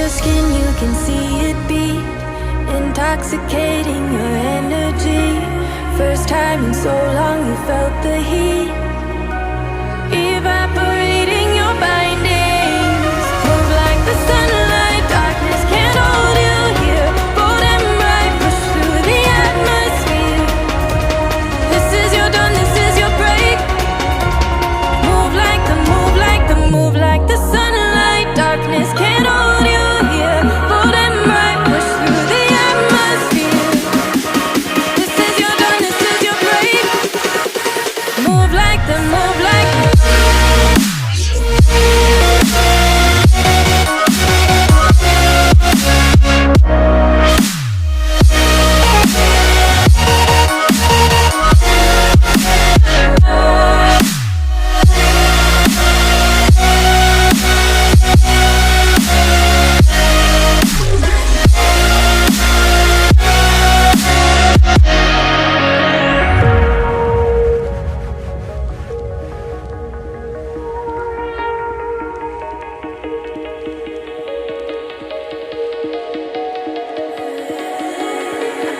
your skin, you can see it beat, intoxicating your energy. First time in so long you felt the heat, evaporating your bindings. Move like the sunlight, darkness can't hold you here. Bold and bright, push through the atmosphere. This is your dawn, this is your break. Move like the, move like the, move like the sunlight, darkness can't hold you here. Bold and bright, push through the atmosphere. This is your dawn, this is your break. Move like the, move like the.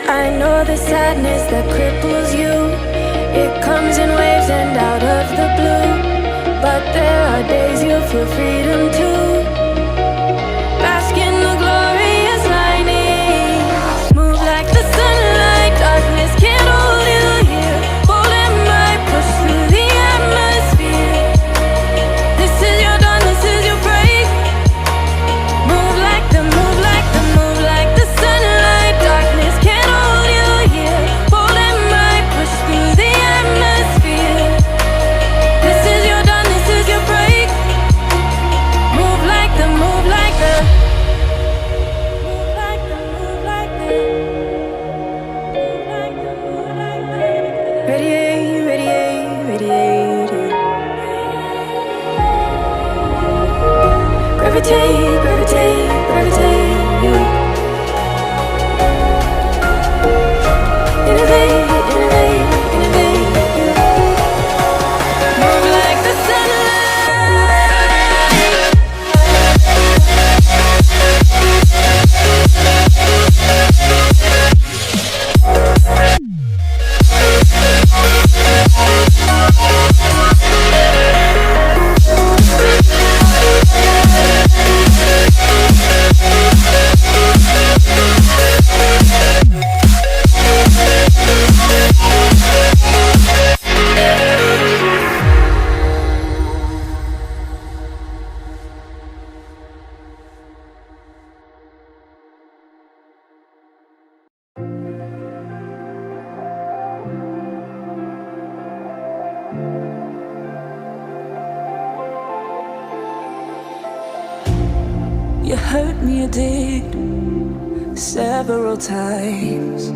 I know the sadness that cripples you. It comes in waves and out of the blue. But there are days you feel freedom too. Bask in the glorious lightning. Move like the sunlight, darkness can't hold you here. Bold and bright, push through the atmosphere. This is your dawn, this is your break. Move like the, move like the, move like the sunlight, darkness can't hold you here. Bold and bright, push through the atmosphere. This is your dawn, this is your break. Move like the, move like the, move like the, move like the, move like the, move like the. Radiate, radiate, radiate. Gravitate, gravitate, gravitate. Innovate, innovate, innovate. Move like the You hurt me, you did, several times.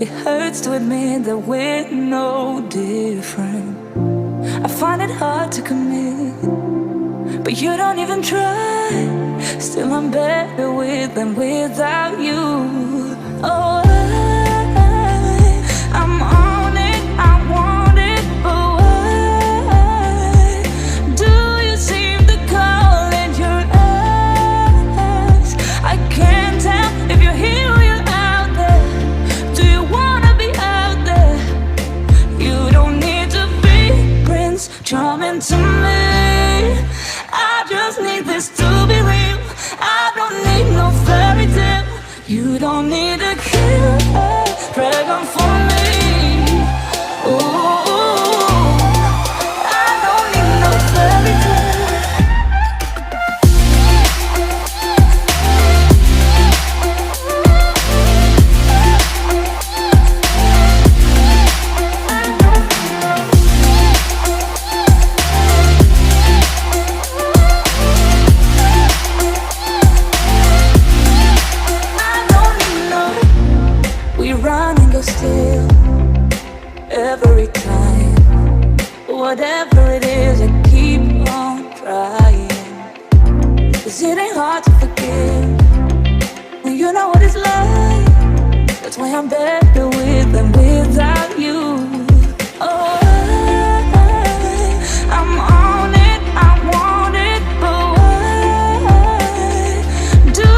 It hurts to admit that we're no different. I find it hard to commit, but you don't even try. Still I'm better with than without you. Oh, I'm on it, I want it, but why do you seem to call in your eyes? I can't tell if you're here or you're out there. Do you wanna be out there? You don't need to be Prince Charming to me. I just need this to be real. I don't need no fairy tale. You don't need a kill a dragon for me. Ooh, I don't need no fairy tale. Still, every time, whatever it is, I keep on trying. 'Cause it ain't hard to forgive when you know what it's like. That's why I'm better with than without you. Oh, I'm on it, I want it, but why do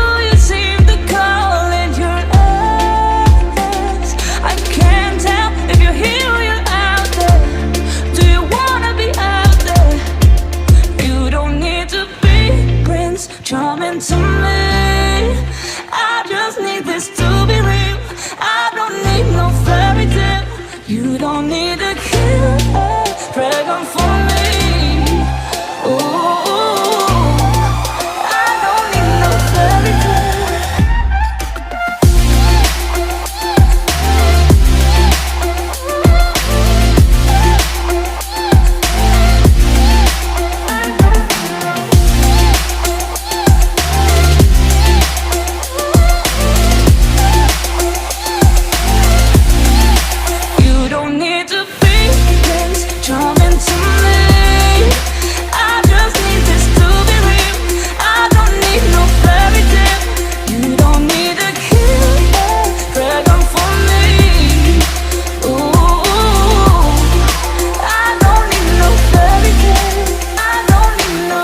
don't need a killer dragon for me. Ooh, I don't need no fairy tale. You don't need to be Prince Charming to me. I just need this to be real. I don't need no fairy tale. You don't need a killer dragon for me. Ooh, I don't need no fairy tale. I don't need no.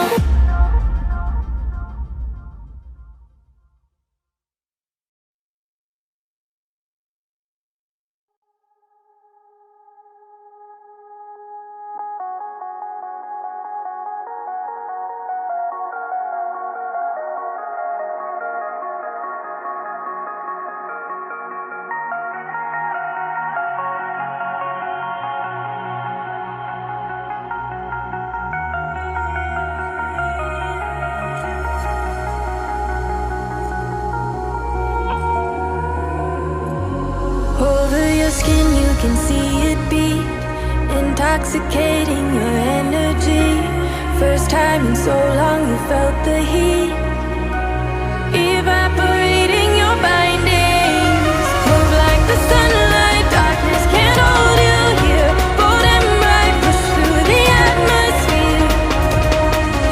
Over your skin, you can see it beat, intoxicating your energy. First time in so long, you felt the heat evaporating your bindings. Move like the sunlight, darkness can't hold you here. Bold and bright, push through the atmosphere.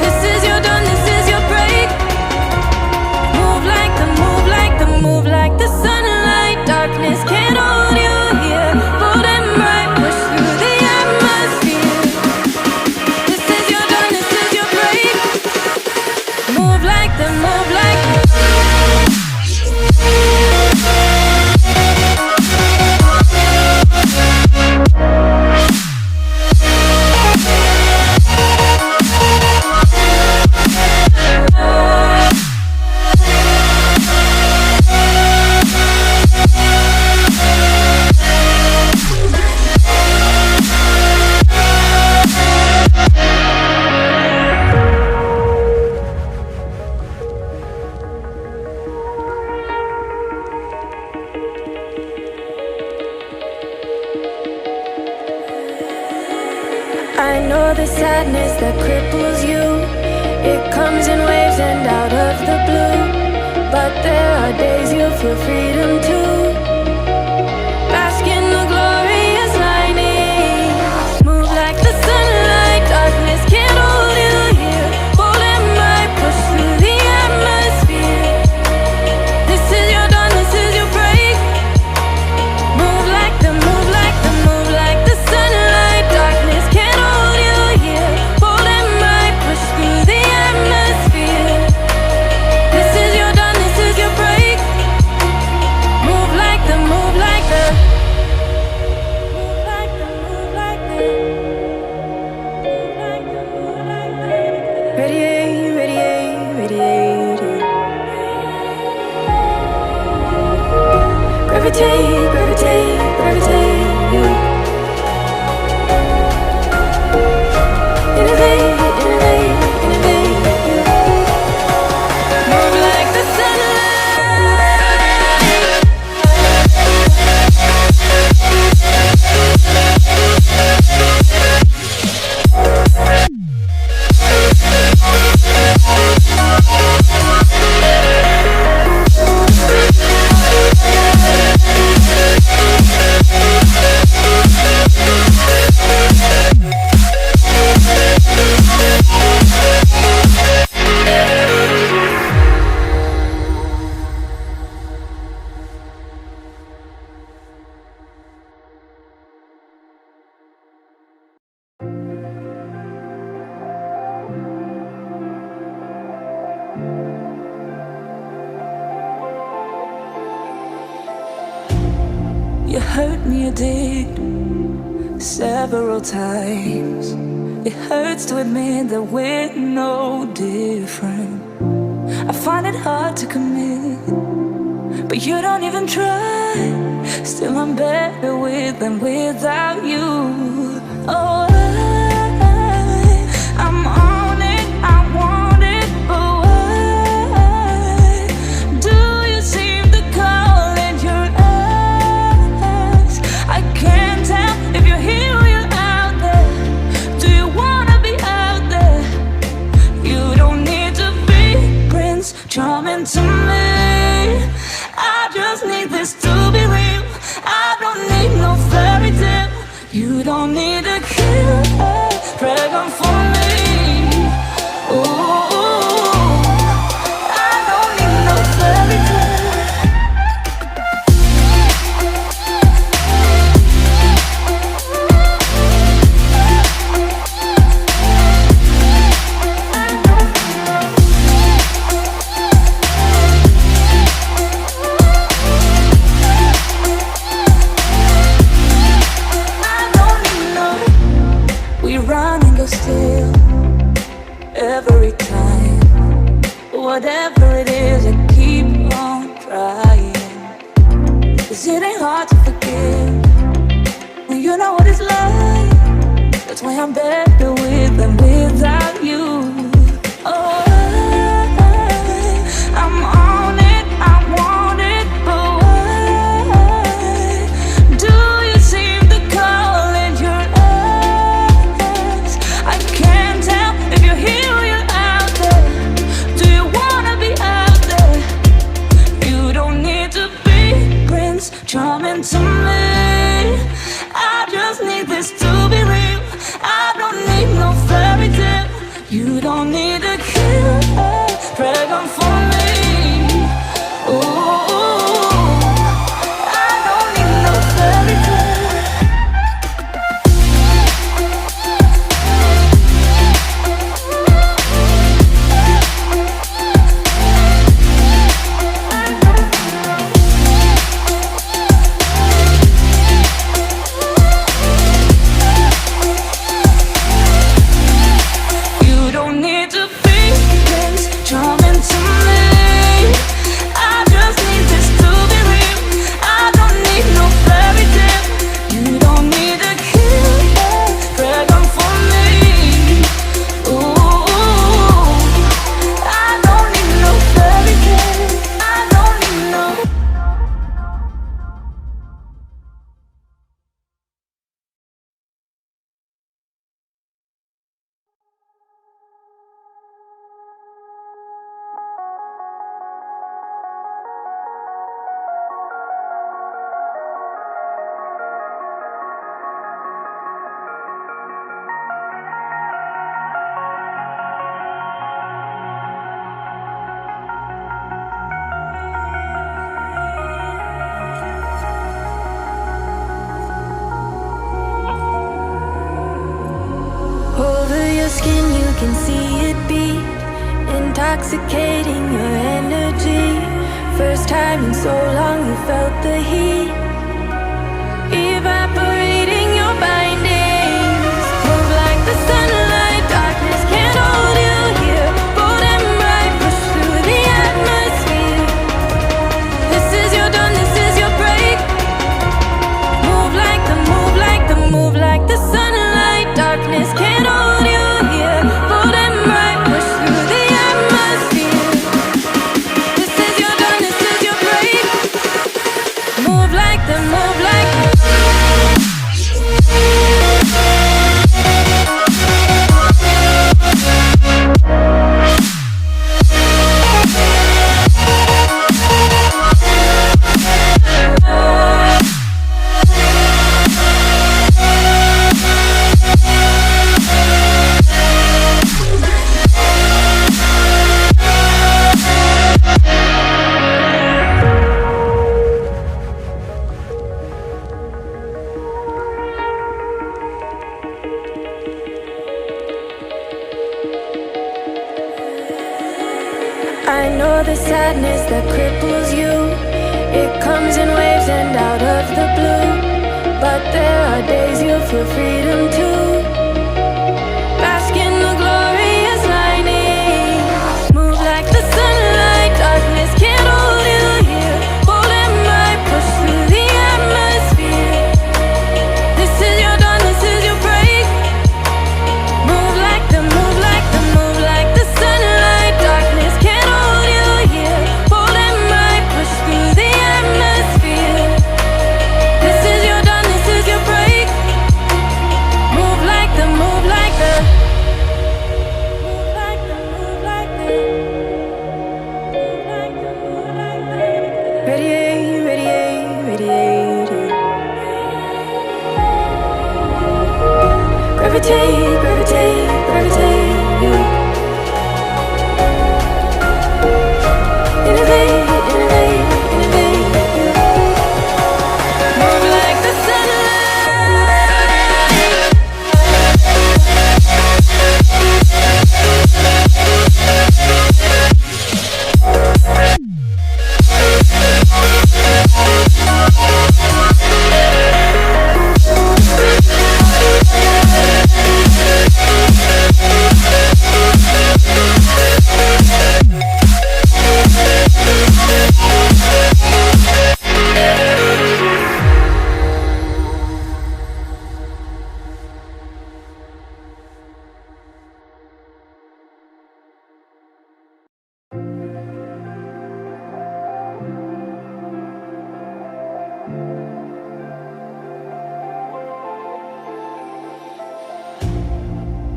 This is your dawn, this is your break. Move like the, move like the, move like the sunlight, darkness can't hold you here. Bold and bright, push through the atmosphere. This is your dawn, this is your break. Move like the, move like the. I know the sadness that cripples you. It comes in waves and out of the blue. But there are days you feel freedom too. Bask in the glorious lightning. Move like the sunlight, darkness can't hold you here. Bold and bright, push through the atmosphere. This is your dawn, this is your break. Move like the, move like the, move like the sunlight, darkness can't hold you here. Bold and bright, push through the atmosphere. This is your dawn, this is your break. Move like the, move like the, move like the, move like the, move like the, move like the. Radiate, radiate, radiate. Gravitate, gravitate, gravitate. Innovate, innovate, innovate. Move like the You hurt me, you did, several times. It hurts to admit that we're no different. I find it hard to commit, but you don't even try. Still I'm better with than without you. Oh, I'm on it, I want it, but why do you seem to call in your eyes? I can't tell if you're here or you're out there. Do you wanna be out there? You don't need to be Prince Charming to me. I just need this to be real. I don't need no fairy tale. You don't need a killer dragon for me. Ooh, I don't need no fairy tale. Run and go still every time. Whatever it is, I keep on trying. 'Cause it ain't hard to forgive when you know what it's like. That's why I'm better with than without you. Oh, I'm on it, I want it, but why do you seem to call in your eyes? I can't tell if you're here or you're out there. Do you wanna be out there? You don't need to be Prince Charming to me. I just need this to be real. I don't need no fairy tale. You don't need a killer dragon for me. Ooh, I don't need no fairy tale. You don't need to be Prince Charming to me. I just need this to be real. I don't need no fairy tale. You don't need a killer dragon for me. Ooh, I don't need no fairy tale. I don't need no. Over your skin, you can see it beat, intoxicating your energy. First time in so long, you felt the heat evaporating your bindings. Move like the sunlight, darkness can't hold you here. Bold and bright, push through the atmosphere. This is your dawn, this is your break. Move like the, move like the, move like the sunlight. Darkness can't hold you here. Bold and bright, push through the atmosphere. This is your dawn, this is your break. Move like the, move like the. I know the sadness that cripples you. It comes in waves and out of the blue. But there are days you feel freedom too. Bask in the glorious lightning. Move like the sunlight. Darkness can't hold you here. Bold and bright, push through the atmosphere. Radiate, radiate, radiate. Gravitate, gravitate, gravitate. Innovate, innovate, innovate. Move like the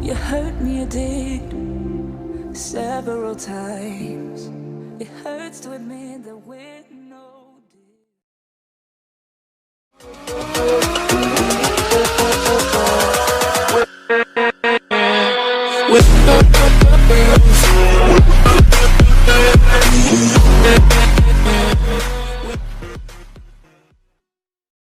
You hurt me, you did, several times. It hurts to admit that we're no With